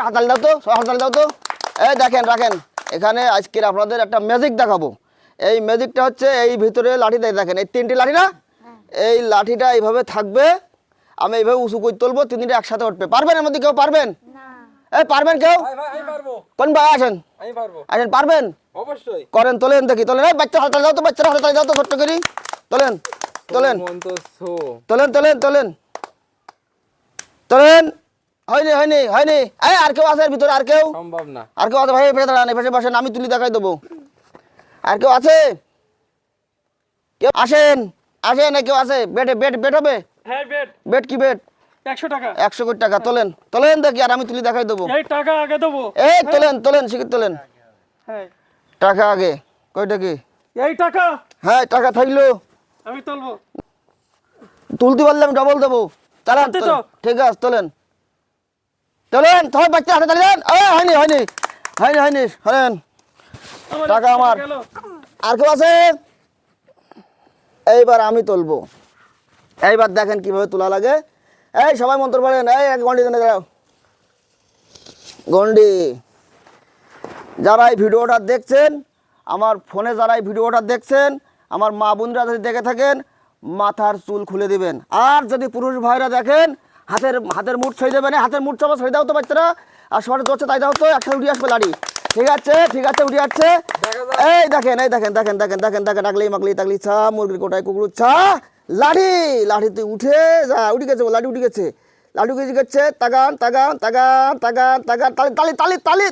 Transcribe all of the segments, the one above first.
হাতালি দাও তো, হাতালি দাও তো। এই দেখেন রাখেন, এখানে আজকের আপনাদের একটা ম্যাজিক দেখাবো। এই ম্যাজিকটা হচ্ছে এই ভিতরে লাঠিটা দেখেন, এই 3টি লাঠি না, এই লাঠিটা এইভাবে থাকবে, আমি এইভাবে উঁচু করে তুলবো, 3টি একসাথে উঠবে। পারবেন এর মধ্যে কেউ? পারবেন? এই পারবেন কেউ? কোন ভাই আসেন, আসেন, পারবেন? অবশ্যই করেন, তোলেন দেখি, তোলেন। এই বাচ্চা হাতালি দাও তো, বাচ্চারা হাতালি দাও তো ছোট্ট করি। তোলেন তোলেন তোলেন তোলেন তোলেন তোলেন। হয়নি হয়নি হয়নি। এই আর কেউ আছে এর ভিতরে? আর কেউ? সম্ভব না। আর কেউ আছে? ভাই এপাশে দাঁড়ান, এপাশে বসেন, আমি তুলি দেখাই দেবো। আর কেউ আছে? কেউ আসেন, আসেন। কেউ আছে? বেড বেড বেড হবে? হ্যাঁ বেড। বেড কি বেড? 100 টাকা। 100 কোটি টাকা। তোলেন তোলেন দেখি, আর আমি তুলি দেখাই দেবো। এই টাকা আগে দেবো। এই তোলেন তোলেন, শিখির তোলেন। হ্যাঁ টাকা আগে? কয়টা কি? এই টাকা হ্যাঁ টাকা থাকলো, আমি তুলবো। তুলতে পারলে আমি ডবল দেবো। চালান, সত্যি তো? তোলেন। ঠিক আছে, তোলেন তোলেন। সবাই বাচ্চা হাতে তালি দেন। হয়নি হয়নি হয়নি হয়নি, হরেন। টাকা আমার। গেল। আর কেউ আছে? এইবার আমি তুলবো। এইবার দেখেন কিভাবে তোলা লাগে। এই সবাই মন্ত্র পড়েন। এই এক গন্ডি দেনে দাও, গন্ডি। যারা এই ভিডিওটা দেখছেন, আমার ফোনে যারা এই ভিডিওটা দেখছেন, আমার মা বোনরা যদি দেখে থাকেন, মাথার চুল খুলে দিবেন। আর যদি পুরুষ ভাইরা দেখেন, হাতের মুঠ ছড়িয়ে দেবেন। হাতের মুঠ চাপা ছড়িয়ে দাও তো বাচ্চারা, আর সবাই ধরছে তাই দাও তো, একসাথে উঠে আসবে লাড়ি। ঠিক আছে ঠিক আছে, উঠে যাচ্ছে। এই দেখেন এই দেখেন দেখেন দেখেন দেখেন দেখেন, ডাকলি মাকলি তাকলি ছা, মুরগির কোটায় কুকুর ছা, লাঠি লাঠিতে উঠে যা, উঠে গেছে, লাঠি উঠে গেছে, লাঠি উঠে গেছে। তাগান তাগান তাগান তাগান তাগান, তালি তালি তালি তালি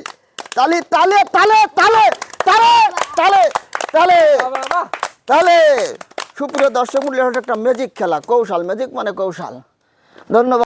তালি তালে তালে তালে তালে তালে তালে তালে। সুপ্রিয় দর্শক মূল্য, একটা ম্যাজিক খেলা, কৌশল। ম্যাজিক মানে কৌশল। ধন্যবাদ।